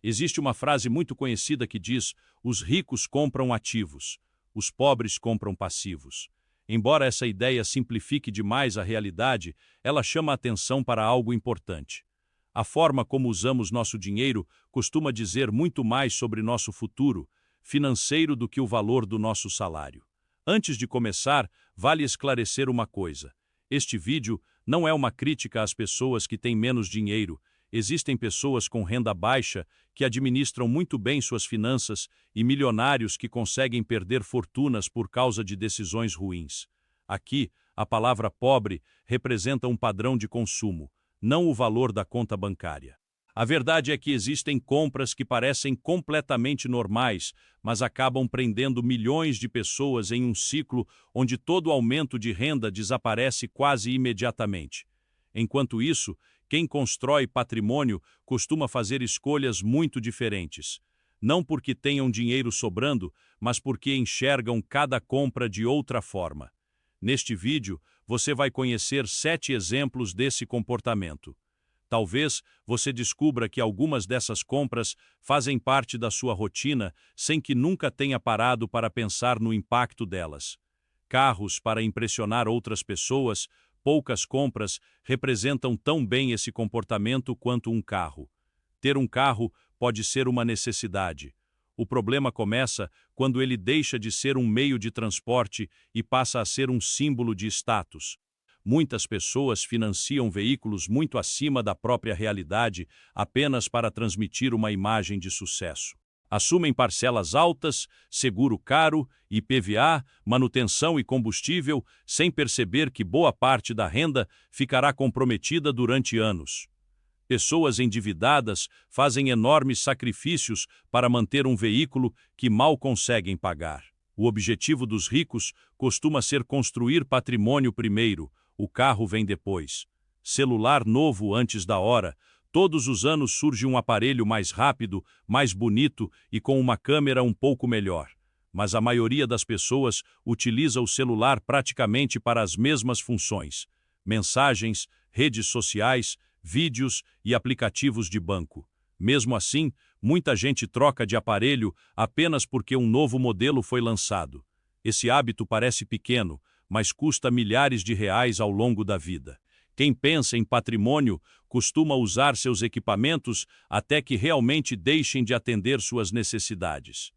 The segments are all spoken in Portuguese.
Existe uma frase muito conhecida que diz: os ricos compram ativos, os pobres compram passivos. Embora essa ideia simplifique demais a realidade, ela chama a atenção para algo importante. A forma como usamos nosso dinheiro costuma dizer muito mais sobre nosso futuro financeiro do que o valor do nosso salário. Antes de começar, vale esclarecer uma coisa. Este vídeo não é uma crítica às pessoas que têm menos dinheiro. Existem pessoas com renda baixa que administram muito bem suas finanças e milionários que conseguem perder fortunas por causa de decisões ruins. Aqui, a palavra pobre representa um padrão de consumo, não o valor da conta bancária. A verdade é que existem compras que parecem completamente normais, mas acabam prendendo milhões de pessoas em um ciclo onde todo aumento de renda desaparece quase imediatamente. Enquanto isso, quem constrói patrimônio costuma fazer escolhas muito diferentes. Não porque tenham dinheiro sobrando, mas porque enxergam cada compra de outra forma. Neste vídeo, você vai conhecer 7 exemplos desse comportamento. Talvez você descubra que algumas dessas compras fazem parte da sua rotina sem que nunca tenha parado para pensar no impacto delas. Carros para impressionar outras pessoas, poucas compras representam tão bem esse comportamento quanto um carro. Ter um carro pode ser uma necessidade. O problema começa quando ele deixa de ser um meio de transporte e passa a ser um símbolo de status. Muitas pessoas financiam veículos muito acima da própria realidade apenas para transmitir uma imagem de sucesso. Assumem parcelas altas, seguro caro, IPVA, manutenção e combustível, sem perceber que boa parte da renda ficará comprometida durante anos. Pessoas endividadas fazem enormes sacrifícios para manter um veículo que mal conseguem pagar. O objetivo dos ricos costuma ser construir patrimônio primeiro, o carro vem depois. Celular novo antes da hora. Todos os anos surge um aparelho mais rápido, mais bonito e com uma câmera um pouco melhor. Mas a maioria das pessoas utiliza o celular praticamente para as mesmas funções: mensagens, redes sociais, vídeos e aplicativos de banco. Mesmo assim, muita gente troca de aparelho apenas porque um novo modelo foi lançado. Esse hábito parece pequeno, mas custa milhares de reais ao longo da vida. Quem pensa em patrimônio costuma usar seus equipamentos até que realmente deixem de atender suas necessidades.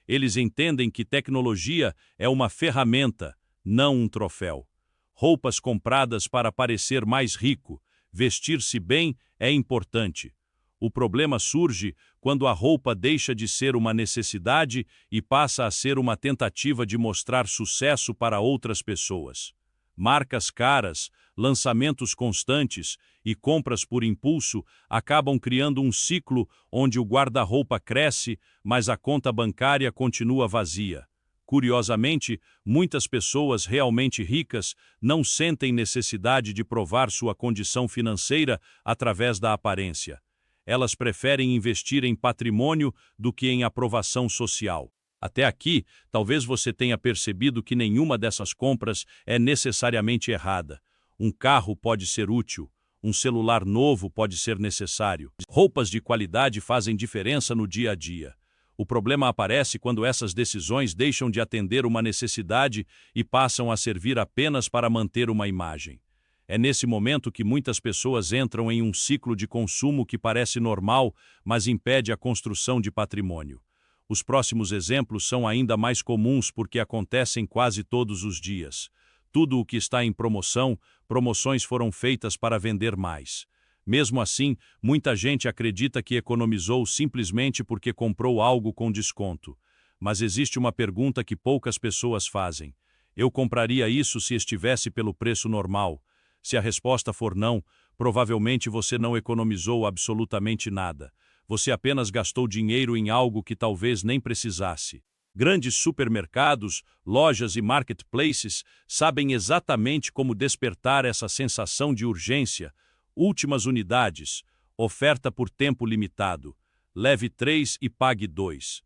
Eles entendem que tecnologia é uma ferramenta, não um troféu. Roupas compradas para parecer mais rico, vestir-se bem é importante. O problema surge quando a roupa deixa de ser uma necessidade e passa a ser uma tentativa de mostrar sucesso para outras pessoas. Marcas caras, lançamentos constantes e compras por impulso acabam criando um ciclo onde o guarda-roupa cresce, mas a conta bancária continua vazia. Curiosamente, muitas pessoas realmente ricas não sentem necessidade de provar sua condição financeira através da aparência. Elas preferem investir em patrimônio do que em aprovação social. Até aqui, talvez você tenha percebido que nenhuma dessas compras é necessariamente errada. Um carro pode ser útil, um celular novo pode ser necessário. Roupas de qualidade fazem diferença no dia a dia. O problema aparece quando essas decisões deixam de atender uma necessidade e passam a servir apenas para manter uma imagem. É nesse momento que muitas pessoas entram em um ciclo de consumo que parece normal, mas impede a construção de patrimônio. Os próximos exemplos são ainda mais comuns porque acontecem quase todos os dias. Tudo o que está em promoção, promoções foram feitas para vender mais. Mesmo assim, muita gente acredita que economizou simplesmente porque comprou algo com desconto. Mas existe uma pergunta que poucas pessoas fazem: eu compraria isso se estivesse pelo preço normal? Se a resposta for não, provavelmente você não economizou absolutamente nada. Você apenas gastou dinheiro em algo que talvez nem precisasse. Grandes supermercados, lojas e marketplaces sabem exatamente como despertar essa sensação de urgência. Últimas unidades, oferta por tempo limitado, leve 3 e pague 2.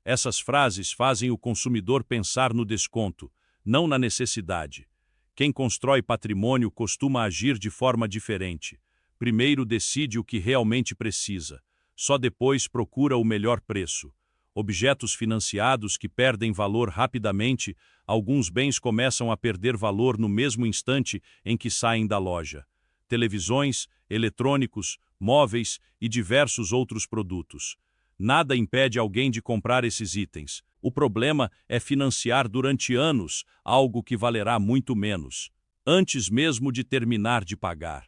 Essas frases fazem o consumidor pensar no desconto, não na necessidade. Quem constrói patrimônio costuma agir de forma diferente. Primeiro decide o que realmente precisa. só depois procura o melhor preço. Objetos financiados que perdem valor rapidamente, alguns bens começam a perder valor no mesmo instante em que saem da loja. Televisões, eletrônicos, móveis e diversos outros produtos. Nada impede alguém de comprar esses itens. O problema é financiar durante anos algo que valerá muito menos, antes mesmo de terminar de pagar.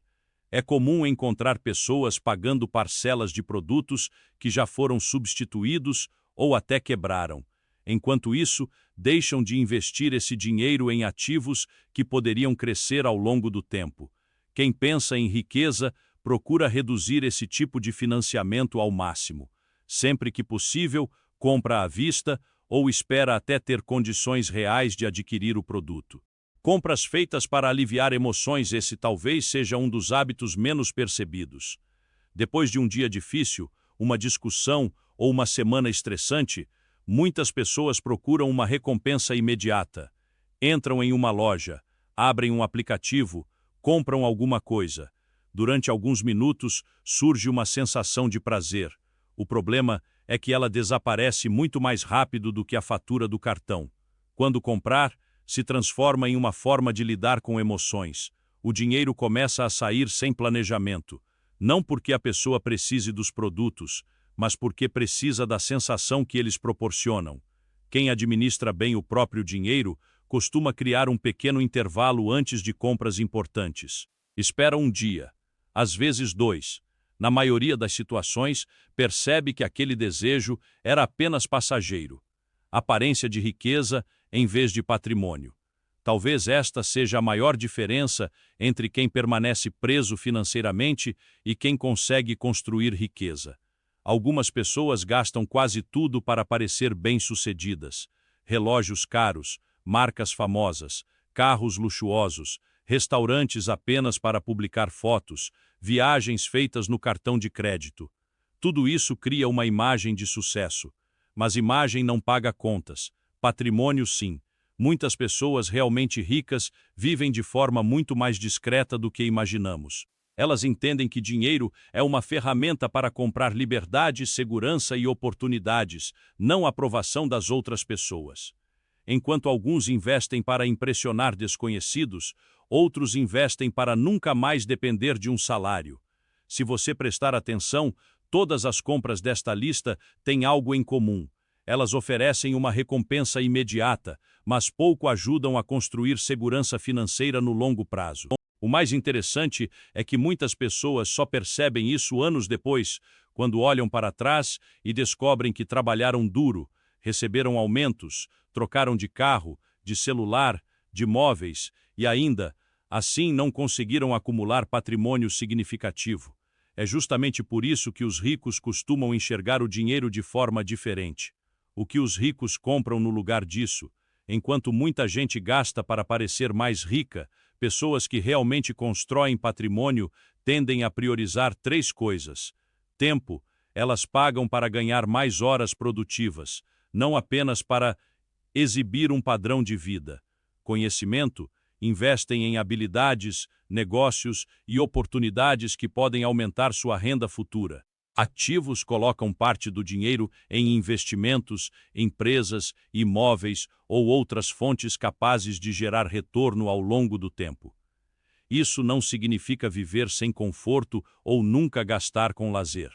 É comum encontrar pessoas pagando parcelas de produtos que já foram substituídos ou até quebraram. Enquanto isso, deixam de investir esse dinheiro em ativos que poderiam crescer ao longo do tempo. Quem pensa em riqueza procura reduzir esse tipo de financiamento ao máximo. Sempre que possível, compra à vista ou espera até ter condições reais de adquirir o produto. Compras feitas para aliviar emoções, esse talvez seja um dos hábitos menos percebidos. Depois de um dia difícil, uma discussão ou uma semana estressante, muitas pessoas procuram uma recompensa imediata. Entram em uma loja, abrem um aplicativo, compram alguma coisa. Durante alguns minutos, surge uma sensação de prazer. O problema é que ela desaparece muito mais rápido do que a fatura do cartão. Quando comprar, se transforma em uma forma de lidar com emoções. O dinheiro começa a sair sem planejamento, não porque a pessoa precise dos produtos, mas porque precisa da sensação que eles proporcionam. Quem administra bem o próprio dinheiro costuma criar um pequeno intervalo antes de compras importantes. Espera um dia, às vezes 2. Na maioria das situações, percebe que aquele desejo era apenas passageiro. Aparência de riqueza em vez de patrimônio. Talvez esta seja a maior diferença entre quem permanece preso financeiramente e quem consegue construir riqueza. Algumas pessoas gastam quase tudo para parecer bem-sucedidas. Relógios caros, marcas famosas, carros luxuosos, restaurantes apenas para publicar fotos, viagens feitas no cartão de crédito. Tudo isso cria uma imagem de sucesso. Mas imagem não paga contas. Patrimônio, sim. Muitas pessoas realmente ricas vivem de forma muito mais discreta do que imaginamos. Elas entendem que dinheiro é uma ferramenta para comprar liberdade, segurança e oportunidades, não a aprovação das outras pessoas. Enquanto alguns investem para impressionar desconhecidos, outros investem para nunca mais depender de um salário. Se você prestar atenção, todas as compras desta lista têm algo em comum. Elas oferecem uma recompensa imediata, mas pouco ajudam a construir segurança financeira no longo prazo. O mais interessante é que muitas pessoas só percebem isso anos depois, quando olham para trás e descobrem que trabalharam duro, receberam aumentos, trocaram de carro, de celular, de móveis e ainda, assim, não conseguiram acumular patrimônio significativo. É justamente por isso que os ricos costumam enxergar o dinheiro de forma diferente. O que os ricos compram no lugar disso? Enquanto muita gente gasta para parecer mais rica, pessoas que realmente constroem patrimônio tendem a priorizar 3 coisas. Tempo, elas pagam para ganhar mais horas produtivas, não apenas para exibir um padrão de vida. Conhecimento, investem em habilidades, negócios e oportunidades que podem aumentar sua renda futura. Ativos, colocam parte do dinheiro em investimentos, empresas, imóveis ou outras fontes capazes de gerar retorno ao longo do tempo. Isso não significa viver sem conforto ou nunca gastar com lazer.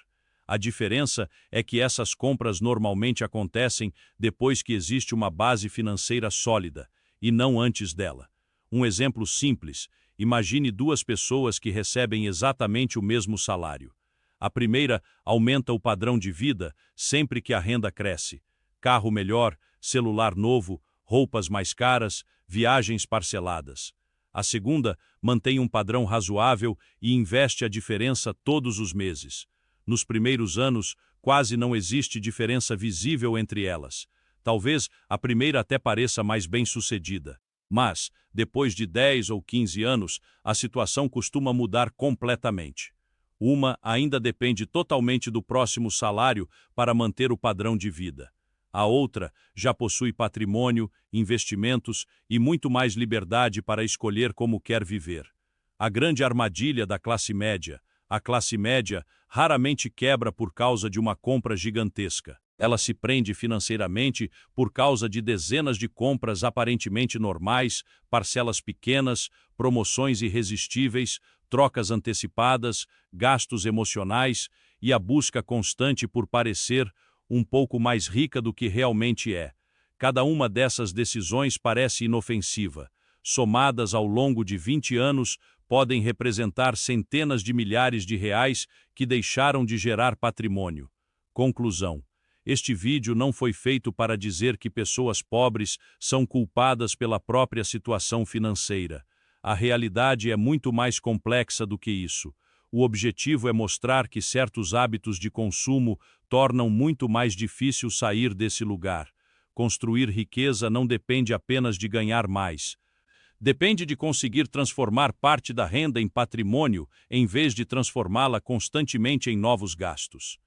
A diferença é que essas compras normalmente acontecem depois que existe uma base financeira sólida, e não antes dela. Um exemplo simples: imagine 2 pessoas que recebem exatamente o mesmo salário. A primeira aumenta o padrão de vida sempre que a renda cresce. Carro melhor, celular novo, roupas mais caras, viagens parceladas. A segunda mantém um padrão razoável e investe a diferença todos os meses. Nos primeiros anos, quase não existe diferença visível entre elas. Talvez a primeira até pareça mais bem-sucedida. Mas, depois de 10 ou 15 anos, a situação costuma mudar completamente. Uma ainda depende totalmente do próximo salário para manter o padrão de vida. A outra já possui patrimônio, investimentos e muito mais liberdade para escolher como quer viver. A grande armadilha da classe média, A classe média raramente quebra por causa de uma compra gigantesca. Ela se prende financeiramente por causa de dezenas de compras aparentemente normais, parcelas pequenas, promoções irresistíveis, trocas antecipadas, gastos emocionais e a busca constante por parecer um pouco mais rica do que realmente é. Cada uma dessas decisões parece inofensiva. Somadas ao longo de 20 anos, podem representar centenas de milhares de reais que deixaram de gerar patrimônio. Conclusão. Este vídeo não foi feito para dizer que pessoas pobres são culpadas pela própria situação financeira. A realidade é muito mais complexa do que isso. O objetivo é mostrar que certos hábitos de consumo tornam muito mais difícil sair desse lugar. Construir riqueza não depende apenas de ganhar mais. Depende de conseguir transformar parte da renda em patrimônio, em vez de transformá-la constantemente em novos gastos.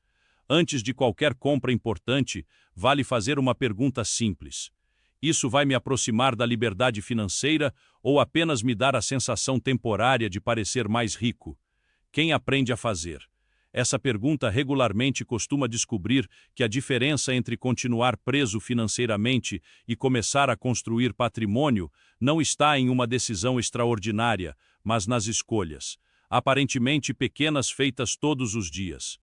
Antes de qualquer compra importante, vale fazer uma pergunta simples. Isso vai me aproximar da liberdade financeira ou apenas me dar a sensação temporária de parecer mais rico? Quem aprende a fazer essa pergunta regularmente costuma descobrir que a diferença entre continuar preso financeiramente e começar a construir patrimônio não está em uma decisão extraordinária, mas nas escolhas, aparentemente pequenas feitas todos os dias.